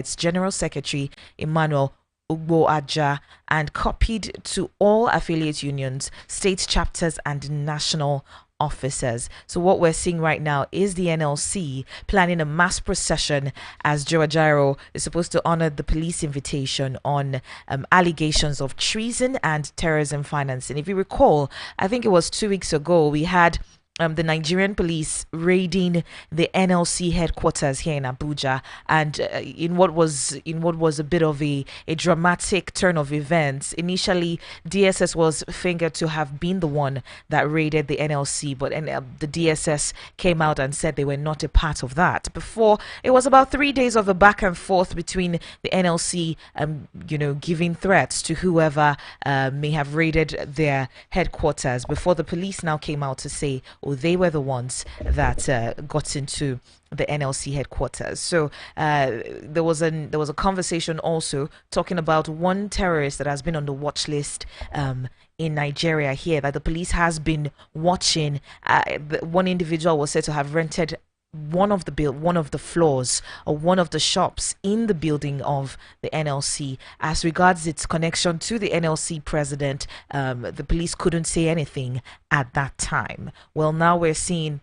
its General Secretary Emmanuel Ugbo Aja, and copied to all affiliate unions, state chapters, and national officers. So what we're seeing right now is the NLC planning a mass procession as Joe Ajaero is supposed to honor the police invitation on allegations of treason and terrorism financing. If you recall, I think it was 2 weeks ago, we had the Nigerian police raiding the NLC headquarters here in Abuja, and in what was a bit of a dramatic turn of events. Initially, DSS was fingered to have been the one that raided the NLC, but the DSS came out and said they were not a part of that. Before, it was about 3 days of a back and forth between the NLC, giving threats to whoever may have raided their headquarters. Before the police now came out to say, they were the ones that got into the NLC headquarters. So there was a conversation also talking about one terrorist that has been on the watch list in Nigeria here, that the police has been watching. One individual was said to have rented one of the floors or one of the shops in the building of the NLC. As regards its connection to the NLC president, the police couldn't say anything at that time. Well, now we're seeing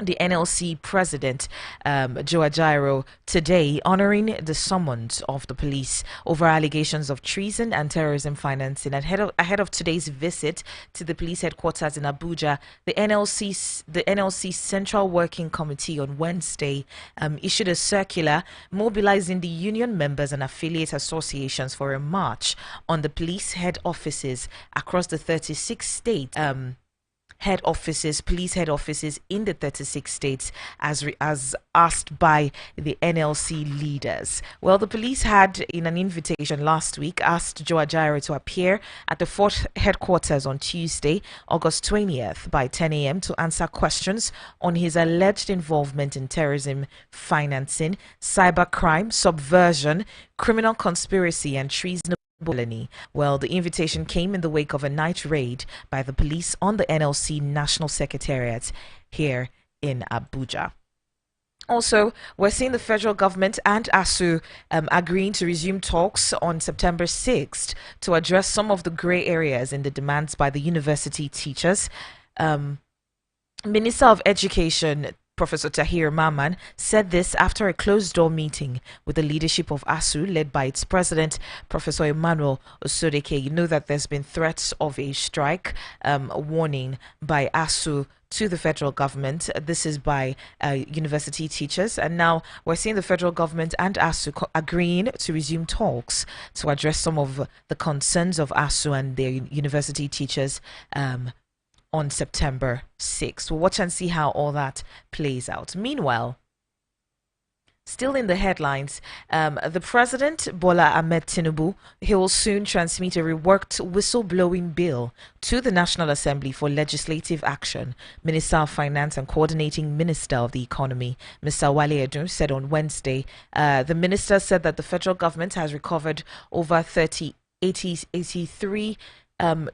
the NLC president, Joe Ajaero, today honoring the summons of the police over allegations of treason and terrorism financing. Ahead of today's visit to the police headquarters in Abuja, the NLC Central Working Committee on Wednesday issued a circular mobilizing the union members and affiliate associations for a march on the police head offices across the 36 states. Police head offices in the 36 states, as asked by the NLC leaders. Well, the police had, in an invitation last week, asked Joe Ajaero to appear at the Fort headquarters on Tuesday, August 20th, by 10 a.m. to answer questions on his alleged involvement in terrorism financing, cybercrime, subversion, criminal conspiracy, and treason. Well, the invitation came in the wake of a night raid by the police on the NLC National Secretariat here in Abuja. Also, we're seeing the federal government and ASU agreeing to resume talks on September 6th to address some of the grey areas in the demands by the university teachers. Minister of Education Professor Tahir Maman said this after a closed-door meeting with the leadership of ASU, led by its president, Professor Emmanuel Osodeke. You know that there's been threats of a strike, warning by ASU to the federal government. This is by university teachers, and now we're seeing the federal government and ASU agreeing to resume talks to address some of the concerns of ASU and their university teachers on September 6th. We'll watch and see how all that plays out. Meanwhile, still in the headlines, the president, Bola Ahmed Tinubu, he will soon transmit a reworked whistleblowing bill to the National Assembly for legislative action. Minister of Finance and Coordinating Minister of the Economy, Mr. Wale Edun, said on Wednesday, the minister said that the federal government has recovered over 83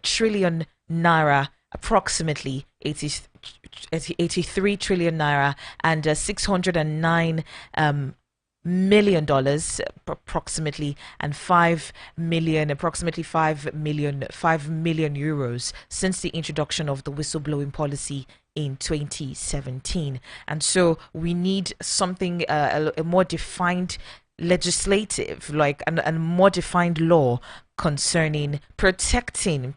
trillion naira, approximately 83 trillion naira, and $609 million approximately, and approximately 5 million euros since the introduction of the whistleblowing policy in 2017. And so we need something, a more defined legislative, like a more defined law concerning protecting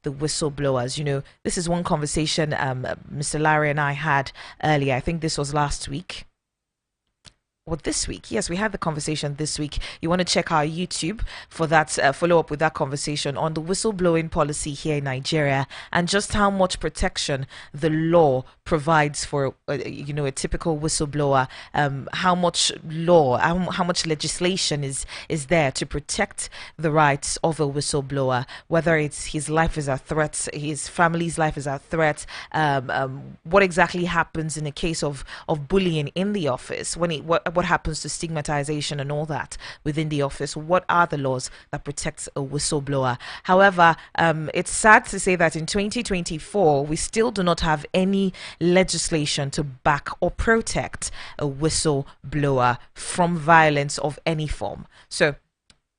the whistleblowers. You know, this is one conversation Mr. Larry and I had earlier. I think this was last week. Well, this week, yes, we had the conversation this week. You want to check our YouTube for that, follow up with that conversation on the whistleblowing policy here in Nigeria and just how much protection the law provides for, a typical whistleblower. How much law, how much legislation is there to protect the rights of a whistleblower, whether it's his life is at threat, his family's life is at threat. What exactly happens in a case of bullying in the office? what happens to stigmatization and all that within the office? What are the laws that protect a whistleblower? However, it's sad to say that in 2024, we still do not have any legislation to back or protect a whistleblower from violence of any form. So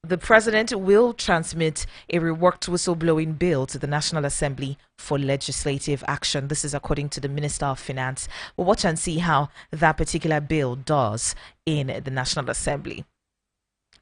the president will transmit a reworked whistleblowing bill to the National Assembly for legislative action. This is according to the Minister of Finance. We'll watch and see how that particular bill does in the National Assembly.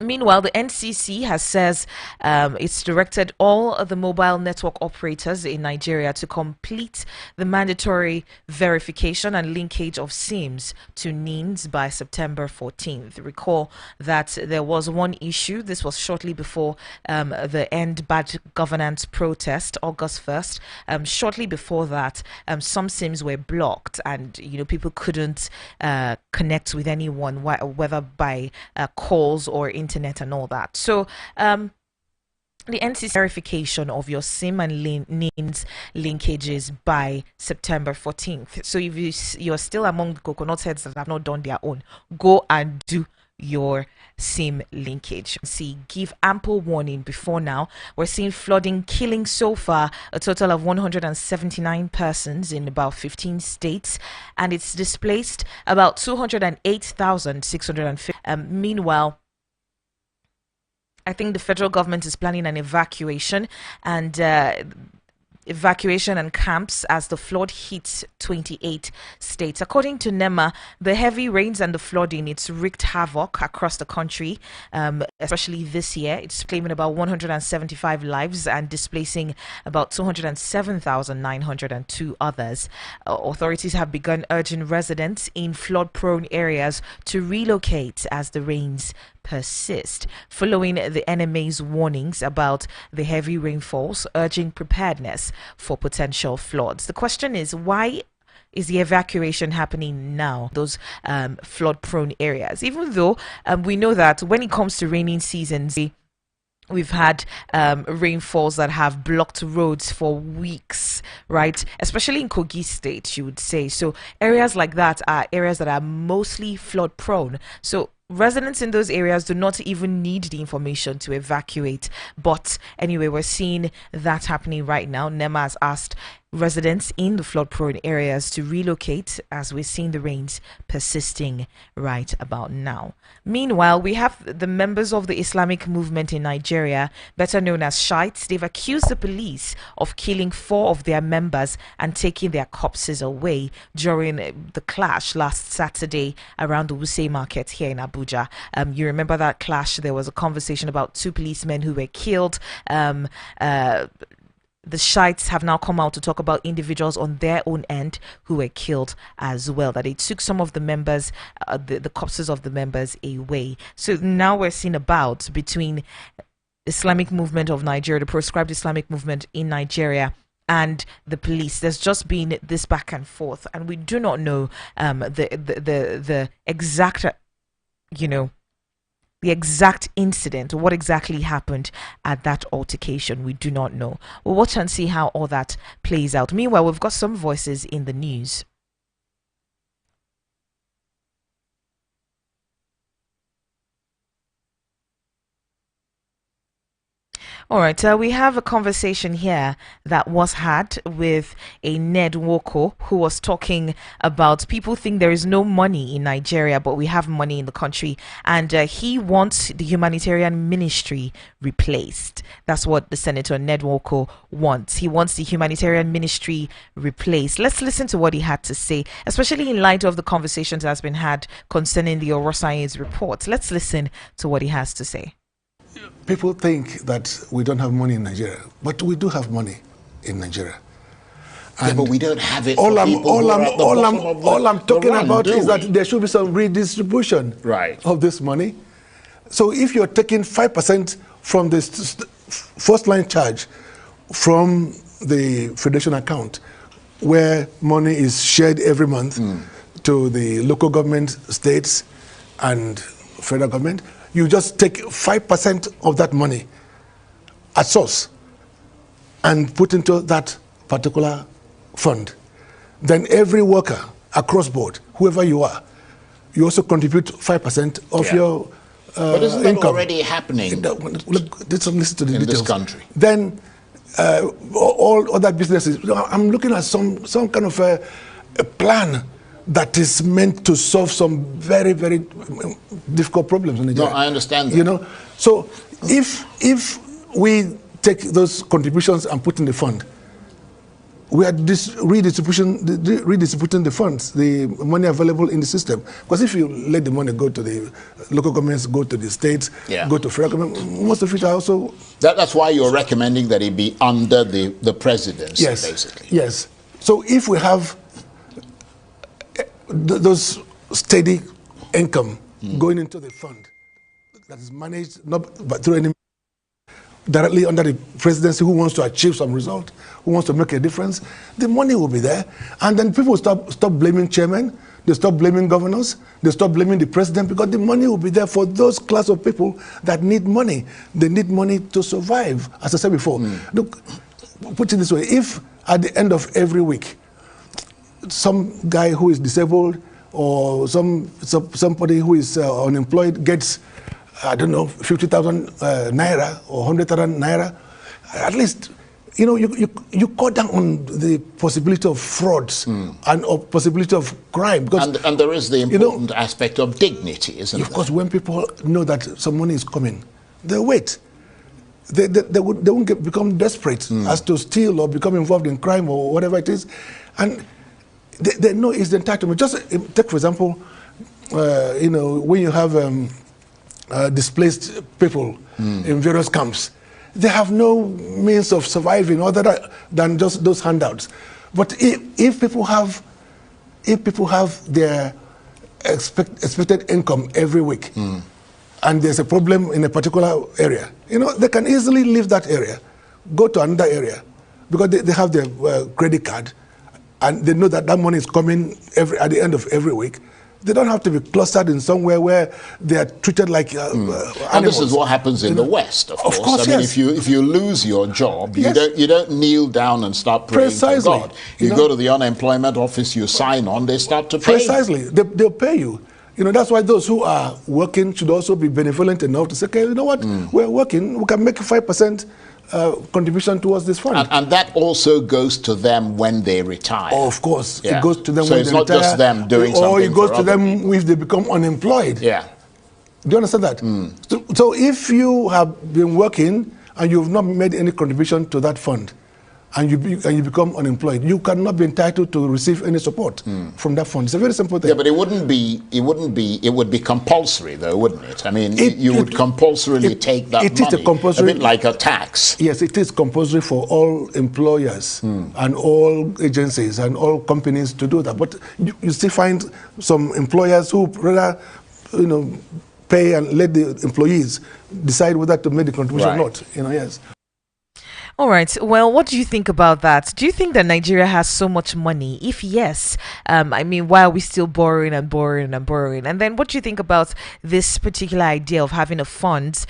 Meanwhile, the NCC has says it's directed all the mobile network operators in Nigeria to complete the mandatory verification and linkage of SIMs to NINs by September 14th. Recall that there was one issue. This was shortly before the End Bad Governance protest, August 1st. Shortly before that, some SIMs were blocked, and people couldn't connect with anyone, whether by calls or internet and all that. So the NCC verification of your SIM and NINs linkages by September 14th. So if you're still among the coconut heads that have not done their own, go and do your SIM linkage. See, give ample warning before now. We're seeing flooding killing so far a total of 179 persons in about 15 states, and it's displaced about 208,650. Meanwhile, I think the federal government is planning an evacuation and camps as the flood hits 28 states. According to NEMA, the heavy rains and the flooding, it's wreaked havoc across the country, especially this year. It's claiming about 175 lives and displacing about 207,902 others. Authorities have begun urging residents in flood-prone areas to relocate as the rains persist, following the NMA's warnings about the heavy rainfalls, urging preparedness for potential floods. The question is, why is the evacuation happening now, those flood-prone areas? Even though we know that when it comes to raining seasons, we've had rainfalls that have blocked roads for weeks, right? Especially in Kogi State, you would say. So areas like that are areas that are mostly flood prone. So residents in those areas do not even need the information to evacuate. But anyway, we're seeing that happening right now. NEMA has asked residents in the flood-prone areas to relocate as we're seeing the rains persisting right about now. Meanwhile, we have the members of the Islamic movement in Nigeria, better known as Shiites. They've accused the police of killing 4 of their members and taking their corpses away during the clash last Saturday around the Wuse market here in Abuja. You remember that clash? There was a conversation about 2 policemen who were killed. The Shiites have now come out to talk about individuals on their own end who were killed as well, that they took some of the members, the corpses of the members away. So now we're seeing a bout between Islamic movement of Nigeria, the proscribed Islamic movement in Nigeria, and the police. There's just been this back and forth, and we do not know the exact, the exact incident, what exactly happened at that altercation. We do not know. We'll watch and see how all that plays out. Meanwhile, we've got some voices in the news. All right, we have a conversation here that was had with a Ned Nwoko who was talking about people think there is no money in Nigeria, but we have money in the country, and he wants the humanitarian ministry replaced. That's what the Senator Ned Nwoko wants. He wants the humanitarian ministry replaced. Let's listen to what he had to say, especially in light of the conversations that has been had concerning the Orosai's report. Let's listen to what he has to say. People think that we don't have money in Nigeria, but we do have money in Nigeria. And yeah, but we don't have it. All I'm talking about is that there should be some redistribution of this money. So if you're taking 5% from this first line charge from the Federation account, where money is shared every month to the local government, states, and federal government, you just take 5% of that money at source and put into that particular fund. Then every worker across board, whoever you are, you also contribute 5% of your but isn't that income. Already happening? Look, listen to the in details. This country. Then all other businesses. I'm looking at some kind of a plan that is meant to solve some very, very difficult problems in Nigeria. No, I understand that. So if we take those contributions and put in the fund, we are redistributing the funds, the money available in the system. Because if you let the money go to the local governments, go to the states, go to federal government, most of it are also... That's why you're recommending that it be under the presidency, basically. Yes. So if we have those steady income going into the fund that is managed not through any directly under the presidency, who wants to achieve some result, who wants to make a difference, the money will be there. And then people stop blaming chairmen, they stop blaming governors, they stop blaming the president, because the money will be there for those class of people that need money. They need money to survive, as I said before. Look, put it this way, if at the end of every week, some guy who is disabled or somebody who is unemployed gets, I don't know, 50,000 naira or 100,000 naira, at least, you cut down on the possibility of frauds and of possibility of crime. Because, and there is the important aspect of dignity, isn't there? Of course, when people know that some money is coming, they'll wait. They won't become desperate as to steal or become involved in crime or whatever it is. And they know it's the entitlement. Just take, for example, when you have displaced people in various camps, they have no means of surviving other than just those handouts. But if people have their expected income every week, and there's a problem in a particular area, they can easily leave that area, go to another area, because they have their credit card, and they know that money is coming at the end of every week. They don't have to be clustered in somewhere where they are treated like animals. And this is what happens in the West, of course. Of course, I mean, yes. if you lose your job, you don't kneel down and start praying to God. You go to the unemployment office, you sign on, they start to pay. Precisely, they'll pay you. That's why those who are working should also be benevolent enough to say, okay, you know what, we're working, we can make 5% contribution towards this fund. And that also goes to them when they retire. Oh, of course. It goes to them when they retire. So it's not just them doing something. Or it goes to them if they become unemployed. Yeah. Do you understand that? So if you have been working and you've not made any contribution to that fund, and you become unemployed, you cannot be entitled to receive any support from that fund. It's a very simple thing. Yeah, but it would be compulsory though, wouldn't it? I mean, you would compulsorily take that money. It is a compulsory, a bit like a tax. Yes, it is compulsory for all employers and all agencies and all companies to do that. But you still find some employers who rather, pay and let the employees decide whether to make the contribution or not. Yes. All right. Well, what do you think about that? Do you think that Nigeria has so much money? If yes, why are we still borrowing and borrowing and borrowing? And then what do you think about this particular idea of having a fund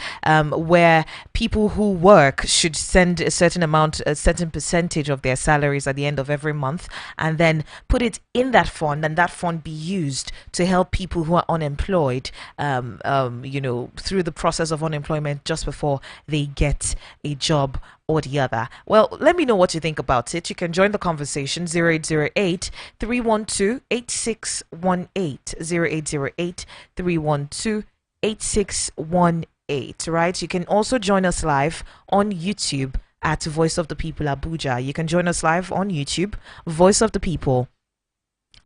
where people who work should send a certain percentage of their salaries at the end of every month, and then put it in that fund, and that fund be used to help people who are unemployed, through the process of unemployment just before they get a job or the other? Well, let me know what you think about it. You can join the conversation 0808 312 8618 0808 312 8618, right? You can also join us live on YouTube at Voice of the People Abuja. You can join us live on YouTube, Voice of the People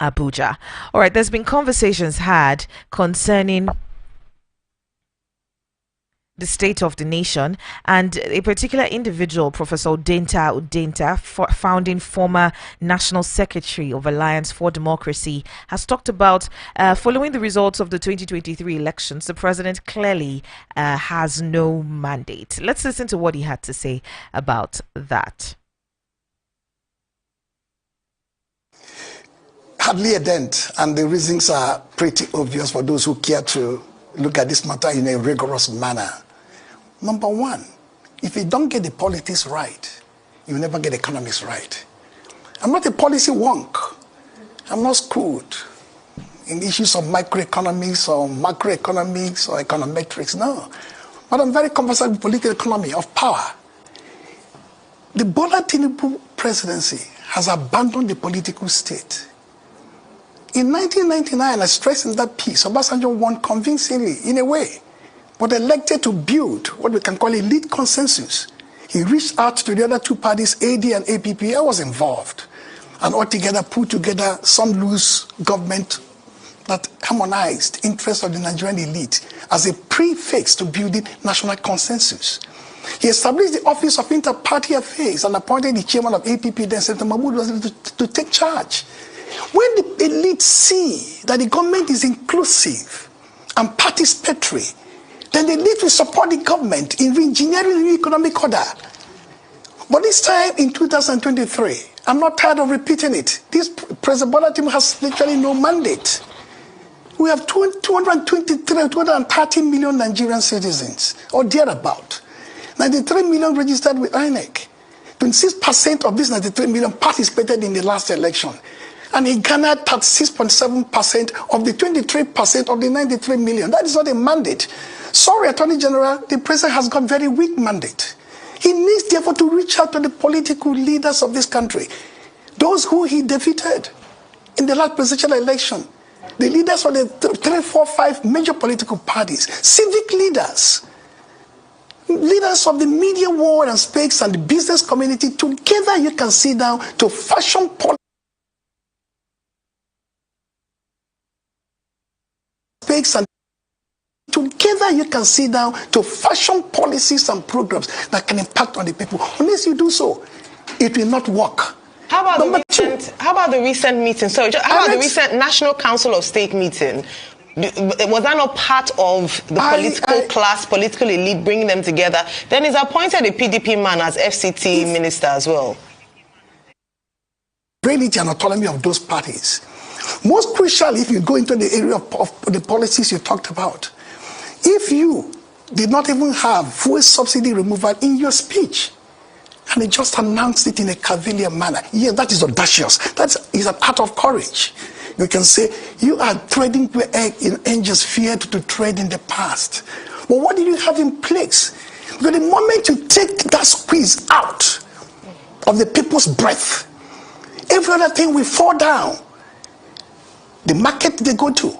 Abuja. All right, there's been conversations had concerning the state of the nation, and a particular individual, Professor Udenta, founding former National Secretary of Alliance for Democracy, has talked about following the results of the 2023 elections, the president clearly has no mandate. Let's listen to what he had to say about that. Hardly a dent, and the reasons are pretty obvious for those who care to look at this matter in a rigorous manner. Number one, if you don't get the politics right, you never get the economics right. I'm not a policy wonk. I'm not screwed. in issues of microeconomics or macroeconomics or econometrics. No. But I'm very conversant with political economy of power. The Bola Tinubu presidency has abandoned the political state. In 1999, I stressed in that piece, Obasanjo won convincingly, in a way, but elected to build what we can call a lead consensus. He reached out to the other two parties, AD and APP. I was involved, and altogether put together some loose government that harmonized interests of the Nigerian elite as a prefix to building national consensus. He established the Office of Inter-Party Affairs and appointed the chairman of APP, then Senator Mahmoud, to take charge. When the elite see that the government is inclusive and participatory, then the elite will support the government in re-engineering the economic order. But this time in 2023, I'm not tired of repeating it. This President Bola Tinubu has literally no mandate. We have 230 million Nigerian citizens, or thereabout. 93 million registered with INEC. 26% of these 93 million participated in the last election. And he garnered 36.7% of the 23% of the 93 million. That is not a mandate. Sorry, Attorney General, the president has got very weak mandate. He needs, therefore, to reach out to the political leaders of this country, those who he defeated in the last presidential election, the leaders of the 3, 4, 5 major political parties, civic leaders, leaders of the media world and space and the business community. Together you can sit down to fashion policy and together you can sit down to fashion policies and programs that can impact on the people. Unless you do so, it will not work. How about the recent meeting? Sorry, how about the recent National Council of State meeting? Was that not part of the political class, political elite, bringing them together? Then he's appointed a PDP man as FCT minister as well. Drainage and autonomy of those parties. Most crucial, if you go into the area of the policies you talked about, if you did not even have fuel subsidy removal in your speech, and they just announced it in a cavalier manner, yes, that is audacious. That is an act of courage. You can say, you are treading where angels feared to tread in the past. But what did you have in place? Because the moment you take that squeeze out of the people's breath, every other thing will fall down. The market they go to,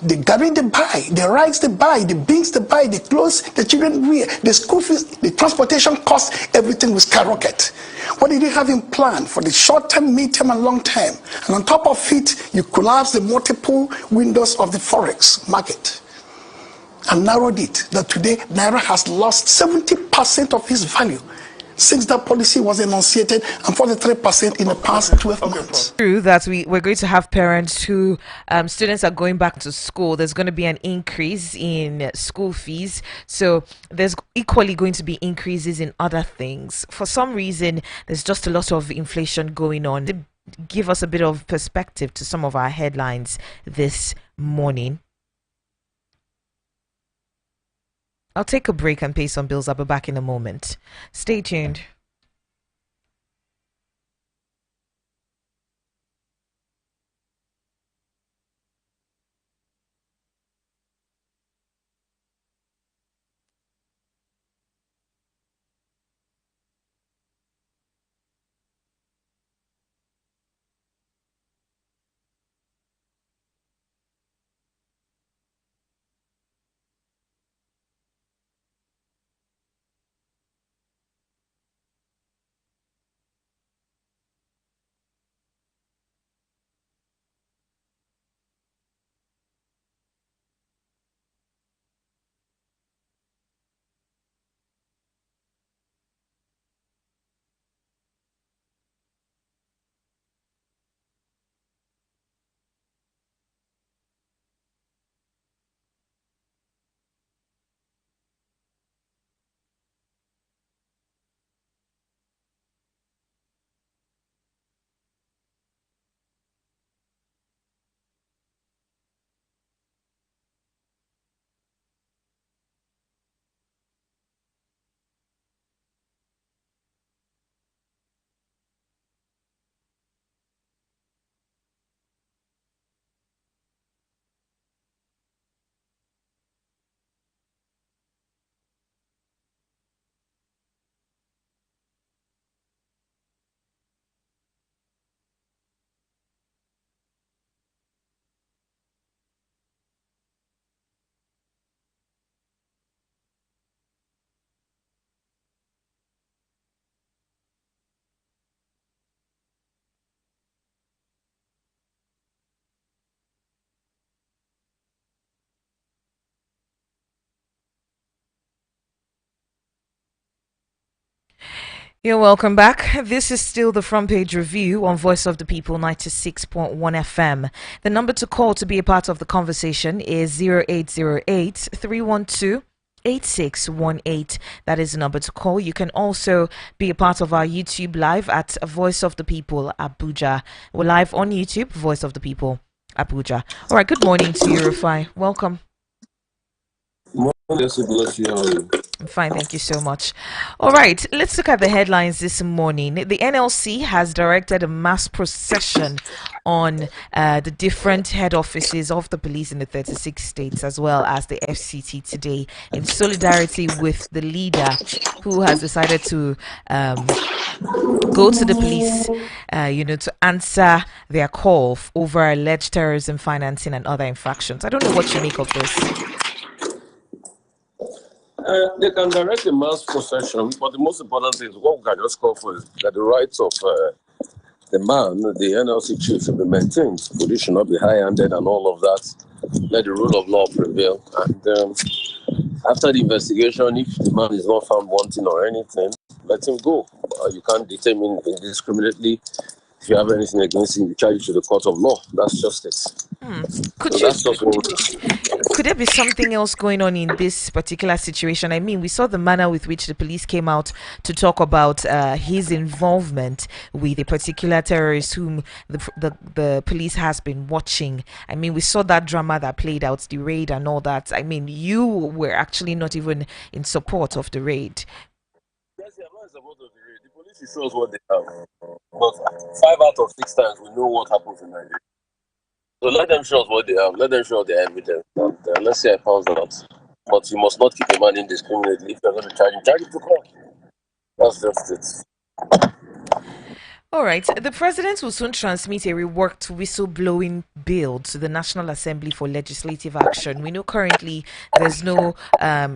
the garri they buy, the rice they buy, the beans they buy, the clothes the children wear, the school fees, the transportation costs, everything will skyrocket. What did you have in plan for the short term, mid term, and long term? And on top of it, you collapse the multiple windows of the forex market and narrowed it that today Naira has lost 70% of its value since that policy was enunciated, and 43% in the past 12 months. True that we're going to have parents who students are going back to school. There's going to be an increase in school fees, so there's equally going to be increases in other things. For some reason, there's just a lot of inflation going on. To give us a bit of perspective to some of our headlines this morning. I'll take a break and pay some bills. I'll be back in a moment. Stay tuned. You're welcome back. This is still the front page review on Voice of the People 96.1 FM. The number to call to be a part of the conversation is 0808 312 8618. That is the number to call. You can also be a part of our YouTube live at Voice of the People Abuja. We're live on YouTube, Voice of the People Abuja. All right, good morning to you, Rufai. Welcome. I'm fine, thank you so much. All right, let's look at the headlines this morning. The NLC has directed a mass procession on the different head offices of the police in the 36 states, as well as the FCT today, in solidarity with the leader who has decided to go to the police, to answer their call over alleged terrorism, financing, and other infractions. I don't know what you make of this. They can direct a mass procession, but the most important thing is what we can just call for is that the rights of the man, the NLC chief, should be maintained. Police should not be high-handed and all of that. Let the rule of law prevail. And after the investigation, if the man is not found wanting or anything, let him go. You can't detain him indiscriminately. If you have anything against him, you charge it to the court of law. That's just it. Could there be something else going on in this particular situation? I mean, we saw the manner with which the police came out to talk about his involvement with a particular terrorist whom the police has been watching. I mean, we saw that drama that played out, the raid and all that. I mean, you were actually not even in support of the raid. Yes, I'm not in support of the raid. The police shows what they have. But 5 out of 6 times, we know what happens in Nigeria. So let them show us what they have. Let them show their evidence. And let's see how it pans out. But you must not keep a man indiscriminately. If you're going to charge him to court. That's just it. All right. The president will soon transmit a reworked whistleblowing bill to the National Assembly for legislative action. We know currently there's no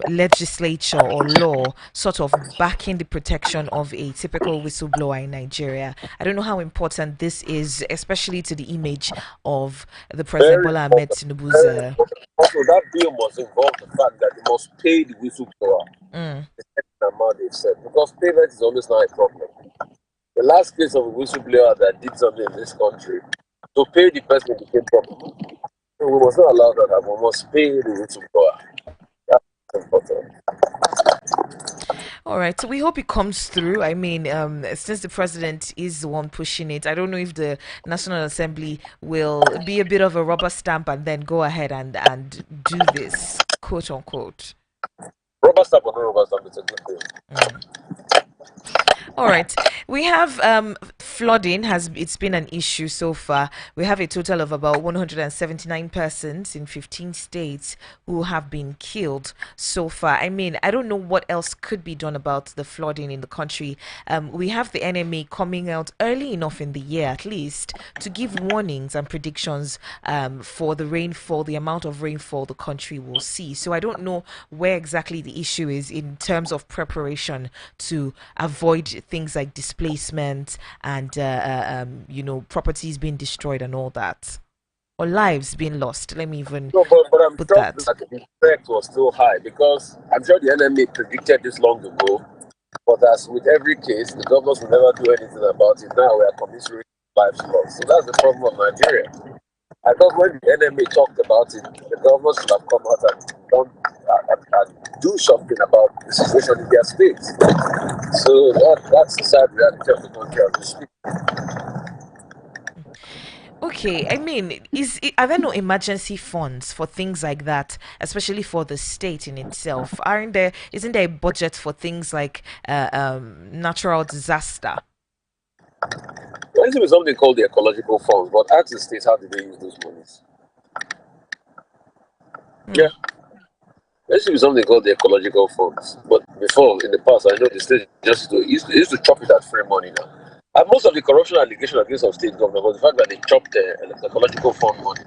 legislature or law sort of backing the protection of a typical whistleblower in Nigeria. I don't know how important this is, especially to the image of the President Bola Ahmed Tinubu's. Also, that bill must involve the fact that they must pay the whistleblower the amount they've said, because payment is always not a problem. The last case of a whistleblower that did something in this country, to pay the person became problem. So we must not allow that. We must pay the whistleblower. That's important. All right, so we hope it comes through. I mean, since the president is the one pushing it, I don't know if the National Assembly will be a bit of a rubber stamp and then go ahead and do this, quote unquote. Rubber stamp or no rubber stamp, it's a good thing. All right, we have flooding. It's been an issue so far. We have a total of about 179 persons in 15 states who have been killed so far. I mean, I don't know what else could be done about the flooding in the country. We have the NMA coming out early enough in the year, at least, to give warnings and predictions for the rainfall, the amount of rainfall the country will see. So I don't know where exactly the issue is in terms of preparation to avoid things like displacement and properties being destroyed and all that, or lives being lost. Let me even but I'm put sure that the effect was still high, because I'm sure the NMA predicted this long ago. But as with every case, the governors will never do anything about it. Now we are commiserating lives lost. So that's the problem of Nigeria. I thought when the NMA talked about it, the governors should have come out and do something about the situation in their states. So that's the sad reality of the country as we speak. Okay, I mean, are there no emergency funds for things like that, especially for the state in itself? Isn't there a budget for things like natural disaster? There is something called the ecological funds, but ask the states, how do they use those monies? Yeah. There should be something called the ecological funds. But before, in the past, I know the state used to chop it at free money now. And most of the corruption allegations against some state government was the fact that they chopped the ecological fund money.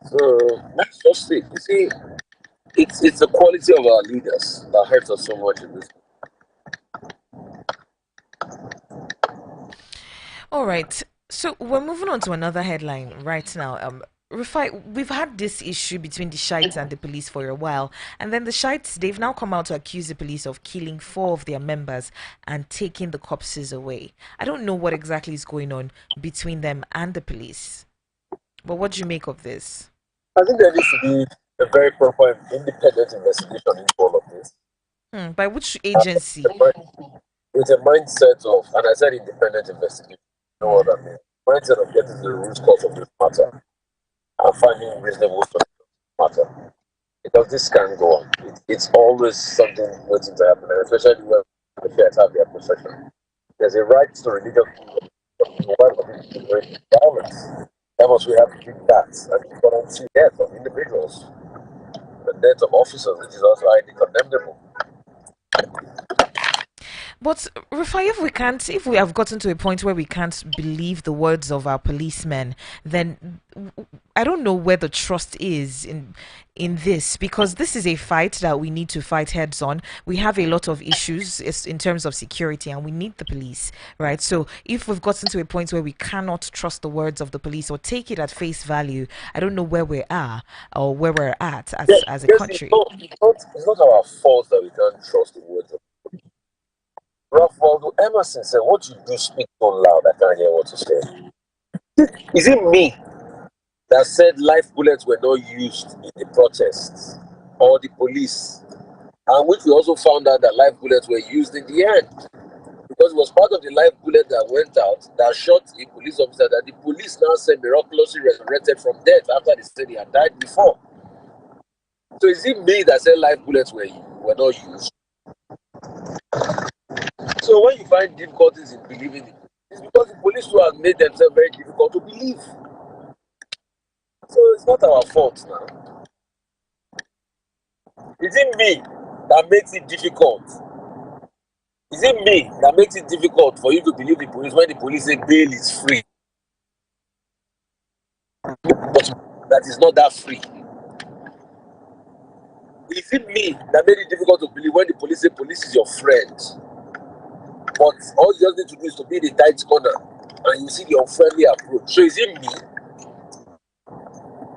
So that's just it. You see, it's the quality of our leaders that hurts us so much in this. All right. So we're moving on to another headline right now. Rufai, we've had this issue between the Shiites and the police for a while, and then the Shiites, they've now come out to accuse the police of killing 4 of their members and taking the corpses away. I don't know what exactly is going on between them and the police, but what do you make of this? I think there needs to be a very proper independent investigation into all of this. By which agency? With a mindset of, and I said independent investigation, you know what I mean? Mindset of getting to the root cause of this matter and finding reasonable solutions to the matter. Because this can't go on. It's always something waiting to happen, and especially when the Shiites have their possession. There's a right to religious freedom. Why would it be violence? That must we have to keep that. And you don't see death of individuals. The death of officers, which is also highly condemnable. But Rufai, if we have gotten to a point where we can't believe the words of our policemen, then I don't know where the trust is in this, because this is a fight that we need to fight heads on. We have a lot of issues in terms of security, and we need the police, right? So if we've gotten to a point where we cannot trust the words of the police or take it at face value, I don't know where we are or where we're at as a country. It's not our fault that we can't trust the words of Ralph Waldo Emerson said, "What you do, speak so loud, I can't hear what you say." Is it me that said live bullets were not used in the protests, or the police? And which we also found out that live bullets were used in the end, because it was part of the live bullet that went out that shot a police officer that the police now said miraculously resurrected from death after they said he had died before. So is it me that said live bullets were not used? So when you find difficulties in believing it, it's because the police who have made themselves very difficult to believe. So it's not our fault now. Is it me that makes it difficult? Is it me that makes it difficult for you to believe the police when the police say bail is free? But that is not that free. Is it me that made it difficult to believe when the police say police is your friend? But all you just need to do is to be in the tight corner and you see the unfriendly approach. So is it me?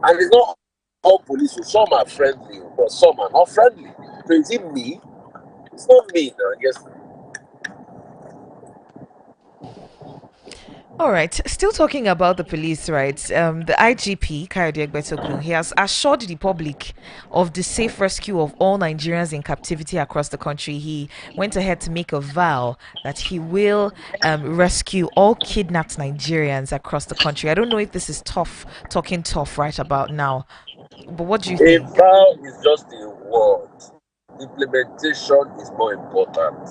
And it's not all police, some are friendly, but some are not friendly. So is it me? It's not me now, yes. All right, still talking about the police, right? The IGP, Kayode Egbetokun, he has assured the public of the safe rescue of all Nigerians in captivity across the country. He went ahead to make a vow that he will rescue all kidnapped Nigerians across the country. I don't know if this is talking tough right about now, but what do you think? A vow is just a word. Implementation is more important.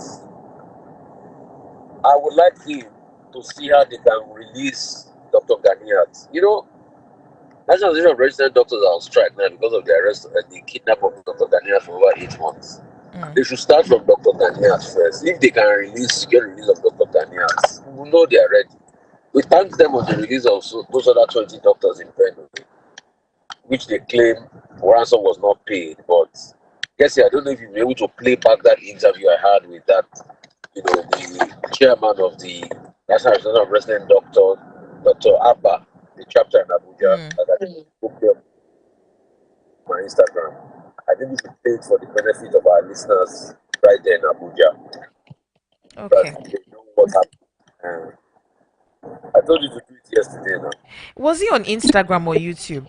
I would like him to see how they can release Dr. Ganiat. You know, National Association of Registered Doctors are on strike now because of the arrest and the kidnap of Dr. Ganiat for over 8 months. They should start from Dr. Ganiat first. If they can get release of Dr. Ganiat, we will know they are ready. We thank them on the release of those other 20 doctors in Benue, which they claim ransom was not paid. But guess I don't know if you'll be able to play back that interview I had with that, the chairman of the National Association of Resident Doctors, Dr. Abba, the chapter in Abuja, that I put there on my Instagram. I think we should play it for the benefit of our listeners right there in Abuja. Okay. They know what happened. I told you to do it yesterday now. Was he on Instagram or YouTube?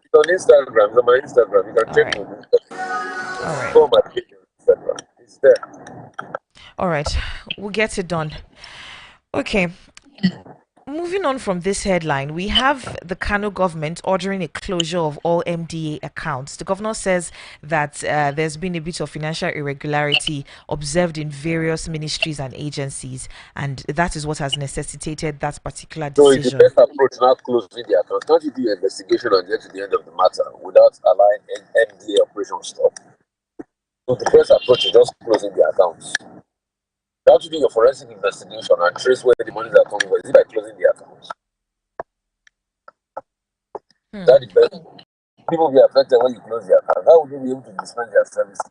It's on Instagram. It's on my Instagram. You can check it on Instagram. All right. Go on my page on Instagram. It's there. All right. We'll get it done. Okay. Moving on from this headline, we have the Kano government ordering a closure of all MDA accounts. The governor says that there's been a bit of financial irregularity observed in various ministries and agencies, and that is what has necessitated that particular decision. So it's the best approach not closing the account. Can't you do an investigation and get to the end of the matter without allowing MDA operation stop? So the best approach is just closing the accounts. You have to do your forensic investigation and trace where the monies are coming from. Is it by closing the accounts? That the best. People will be affected when you close the account. How will you be able to dispense their services?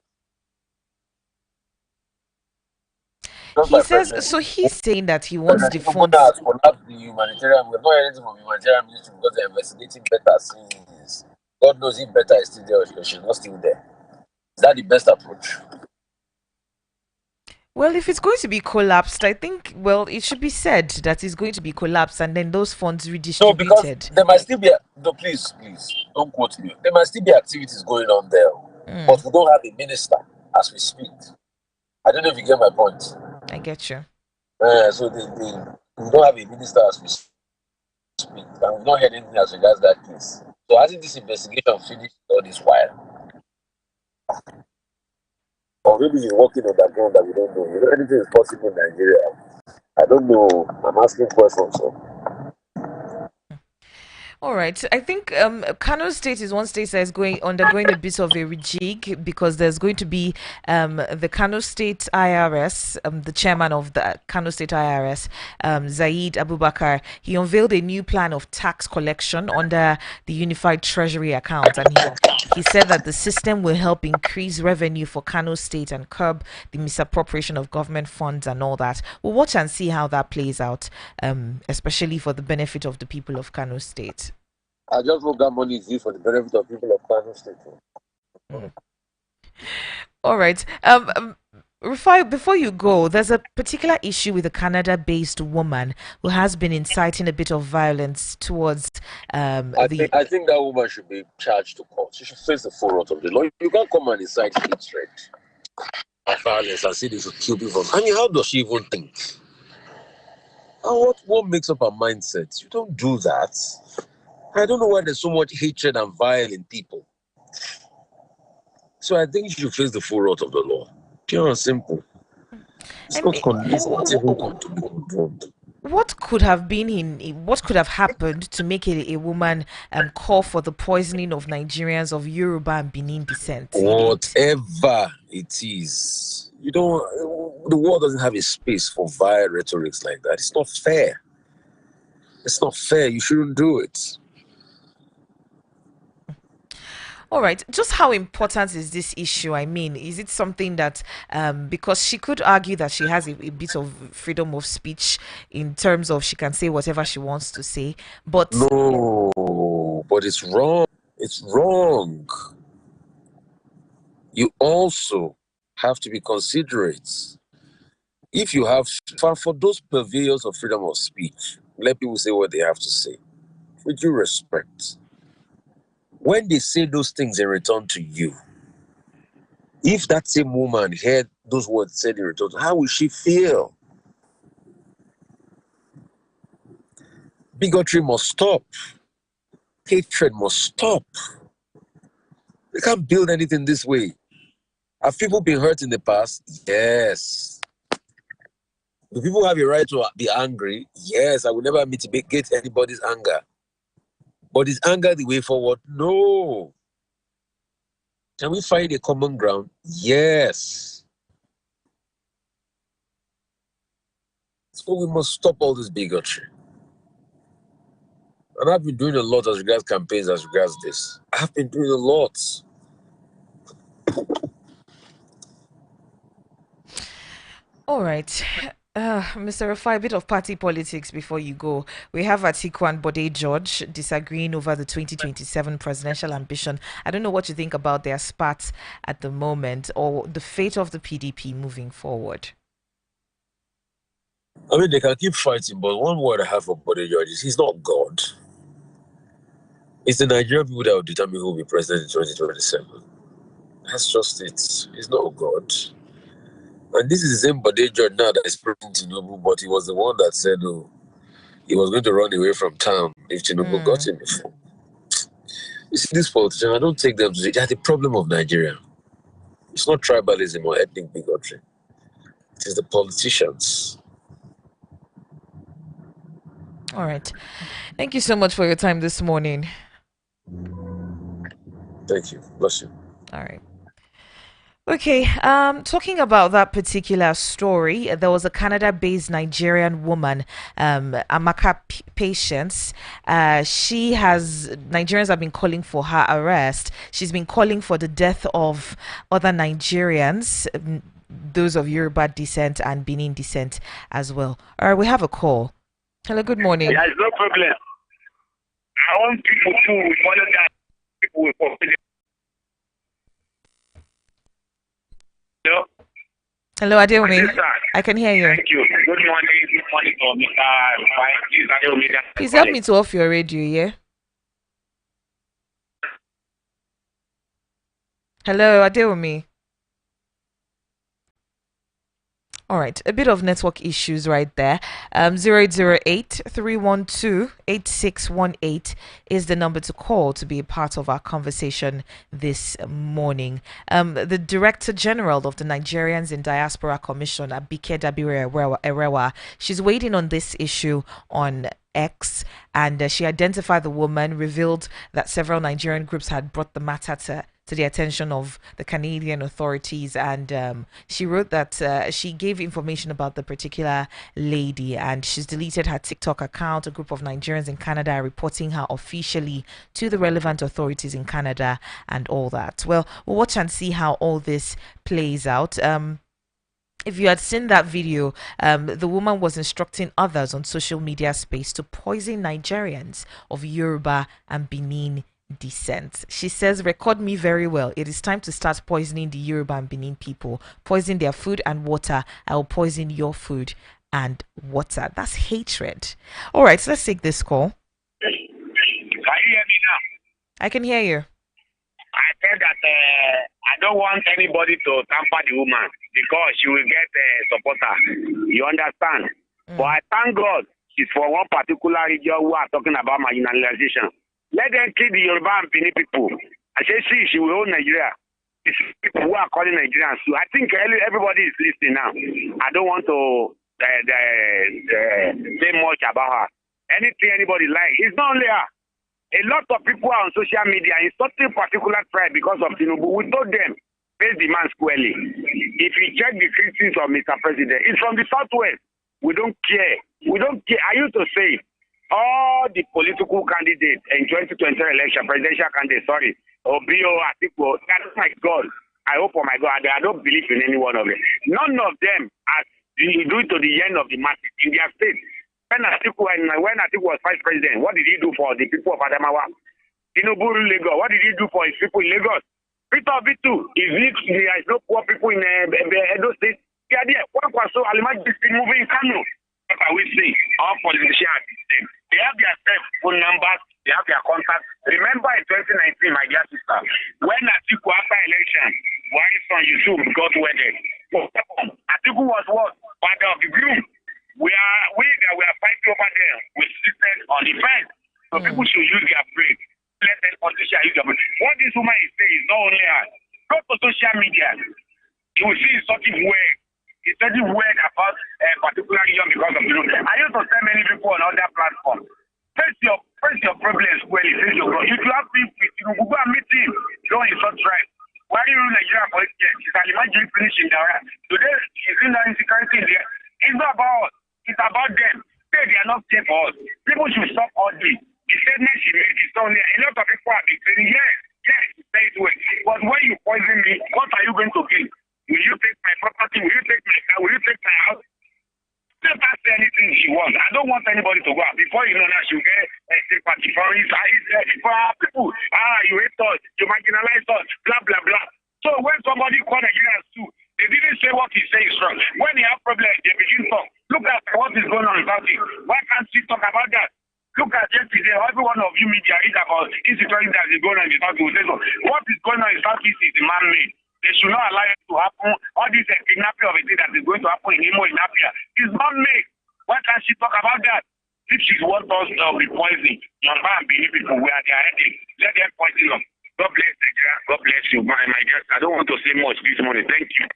He says, so he's saying that he wants the Tinubu funds. has collapsed the humanitarian. We've not heard anything from the humanitarian ministry because they're investigating better since. God knows if better is still there or she's not still there. Is that the best approach? Well, if it's going to be collapsed, I think, well, it should be said that it's going to be collapsed and then those funds redistributed. No, because there might still be, no, please, don't quote me. There might still be activities going on there, but we don't have a minister as we speak. I don't know if you get my point. I get you. So we don't have a minister as we speak, and we've not heard anything as regards that case. So hasn't this investigation finished all this while? Or maybe he's working on that ground that we don't know. You know, anything is possible in Nigeria. I don't know. I'm asking questions. So. All right. I think Kano State is one state that is undergoing a bit of a rejig because there's going to be the Kano State IRS, the chairman of the Kano State IRS, Zaid Abubakar. He unveiled a new plan of tax collection under the Unified Treasury account, and he said that the system will help increase revenue for Kano State and curb the misappropriation of government funds and all that. We'll watch and see how that plays out, especially for the benefit of the people of Kano State. I just hope that money is used for the benefit of people of Kano State. All right. Rufai, before you go, there's a particular issue with a Canada-based woman who has been inciting a bit of violence towards I think that woman should be charged to court. She should face the full wrath of the law. You can't come and incite hatred and violence and say they should kill people. I mean, how does she even think? And what makes up her mindset? You don't do that. I don't know why there's so much hatred and violence in people. So I think you should face the full wrath of the law. Pure and simple. It's not even controlled. What could have happened to make a woman call for the poisoning of Nigerians of Yoruba and Benin descent? Whatever it is, the world doesn't have a space for vile rhetorics like that. It's not fair. It's not fair. You shouldn't do it. All right. Just how important is this issue? I mean, is it something that, because she could argue that she has a bit of freedom of speech in terms of she can say whatever she wants to say, but... No, but it's wrong. It's wrong. You also have to be considerate. If you have, for those purveyors of freedom of speech, let people say what they have to say. With due respect. When they say those things in return to you, if that same woman heard those words said in return, how will she feel? Bigotry must stop. Hatred must stop. They can't build anything this way. Have people been hurt in the past? Yes. Do people have a right to be angry? Yes, I will never mitigate anybody's anger. But is anger the way forward? No. Can we find a common ground? Yes. So we must stop all this bigotry. And I've been doing a lot as regards campaigns, as regards this. I've been doing a lot. All right. Mr. Rufai, a bit of party politics before you go. We have Atiku and Bode George disagreeing over the 2027 presidential ambition. I don't know what you think about their spats at the moment or the fate of the PDP moving forward. I mean, they can keep fighting, but one word I have for Bode George is he's not God. It's the Nigerian people that will determine who will be president in 2027. That's just it. He's not God. And this is the same Bode George now that is president Tinubu, but he was the one that said he was going to run away from town if Tinubu got him before. You see, these politicians, I don't take them to say they are the problem of Nigeria. It's not tribalism or ethnic bigotry. It is the politicians. All right. Thank you so much for your time this morning. Thank you. Bless you. All right. Okay, talking about that particular story, there was a Canada-based Nigerian woman, Amaka Patience. Nigerians have been calling for her arrest. She's been calling for the death of other Nigerians, those of Yoruba descent and Benin descent as well. All right, we have a call. Hello, good morning. There's no problem. I want people to follow that. People will follow it. Hello? Hello, Adeomi. I can hear you. Thank you. Good morning. Good morning to Mr. Rufai. Please, Adeomi. Please help me to off your radio, yeah? Hello, Adeomi. All right, a bit of network issues right there. 0808-312-8618 is the number to call to be a part of our conversation this morning. The Director General of the Nigerians in Diaspora Commission, Abike Dabire Erewa, she's waiting on this issue on X, and she identified the woman, revealed that several Nigerian groups had brought the matter to the attention of the Canadian authorities, and she wrote that she gave information about the particular lady, and she's deleted her TikTok account. A group of Nigerians in Canada are reporting her officially to the relevant authorities in Canada and all that. Well, we'll watch and see how all this plays out. If you had seen that video, the woman was instructing others on social media space to poison Nigerians of Yoruba and Benin descent. She says, record me very well. It is time to start poisoning the Yoruba and Benin people. Poison their food and water. I will poison your food and water. That's hatred. All right, so let's take this call. Can you hear me now? I can hear you. I said that I don't want anybody to tamper the woman because she will get a supporter. You understand? But I thank God she's for one particular region who are talking about marginalization. Let them kill the Yoruba and Benin people. I say, see, she will own Nigeria. It's people who are calling Nigerians too. I think everybody is listening now. I don't want to say much about her. Anything anybody like. It's not only her. A lot of people are on social media insulting particular tribe because of Tinubu. We told them, face the man squarely. If you check the criticism of Mr. President, it's from the Southwest. We don't care. We don't care. I used to say, all the political candidates in 2020 election, presidential candidates, Obio, Atiku, that's my God. I hope for my God, I don't believe in any one of them. None of them are doing to the end of the masses in their state. When Atiku was vice president, what did he do for the people of Adamawa? Tinubu Lagos, what did he do for his people in Lagos? Peter Bitu, there is no poor people in Edo State. They are there. So Alimaji is moving in Kano. What are we saying? All politicians are the same. They have their phone numbers, they have their contacts. Remember in 2019, my dear sister, when Atiku after election, why son Yusuf got wedded? Atiku was what? Father of the groom. We are fighting over there. We seated on the fence. So people should use their brain. Let the politicians use their brain. What this woman is saying is not only her. Go to social media. You will see something weird. It's something weird about a particular region because of Tinubu. I used to tell many people on other platforms, face your problems well, face your problem. If you have beef with Tinubu, go and meet him. Don't insult tribe. Why do you rule Nigeria for 8 years? She's an imaginary finishing there. Today, she's in the insecurity there. It's not about us. It's about them. They are not safe for us. People should stop all this. The statement she made is only a lot of people have been saying, yes, say it well. But when you poison me, what are you going to gain? Will you take my property? Will you take my car? Will you take my house? Let her say anything she wants. I don't want anybody to go out. Before you know that, she'll get a sympathy for our people. You hate us. You marginalize us. Blah, blah, blah. So when somebody called Nigerians too, they didn't say what he says is wrong. When they have problems, they begin to talk. Look at what is going on in Southeast. Why can't she talk about that? Look at yesterday, every one of you media read about insecurity that is going on in Southeast. What is going on in Southeast is man-made. They should not allow it to happen. All this kidnapping of a thing that is going to happen in Imo, in Apia, is not made. Why can't she talk about that? If she wants us to be poisoning, Yoruba and Benin people, where they are heading, let them poison us. God bless Nigeria. God bless you, my guest. I don't want to say much this morning. Thank you.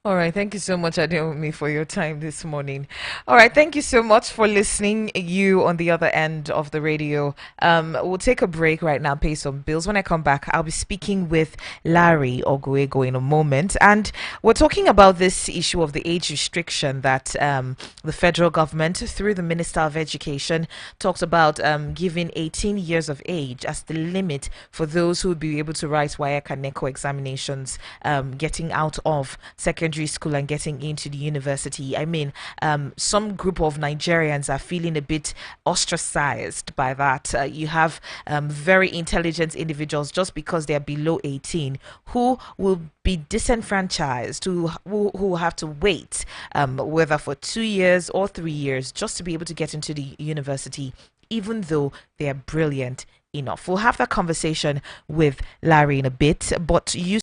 All right. Thank you so much, Adeomi, for your time this morning. All right. Thank you so much for listening. You on the other end of the radio. We'll take a break right now, pay some bills. When I come back, I'll be speaking with Larry Oguego in a moment. And we're talking about this issue of the age restriction that the federal government, through the Minister of Education, talked about giving 18 years of age as the limit for those who be able to write WAEC and NECO examinations, getting out of secondary school and getting into the university. I mean, some group of Nigerians are feeling a bit ostracized by that. You have very intelligent individuals, just because they're below 18, who will be disenfranchised, who have to wait, whether for 2 years or 3 years, just to be able to get into the university, even though they're brilliant enough. We'll have that conversation with Larry in a bit, but you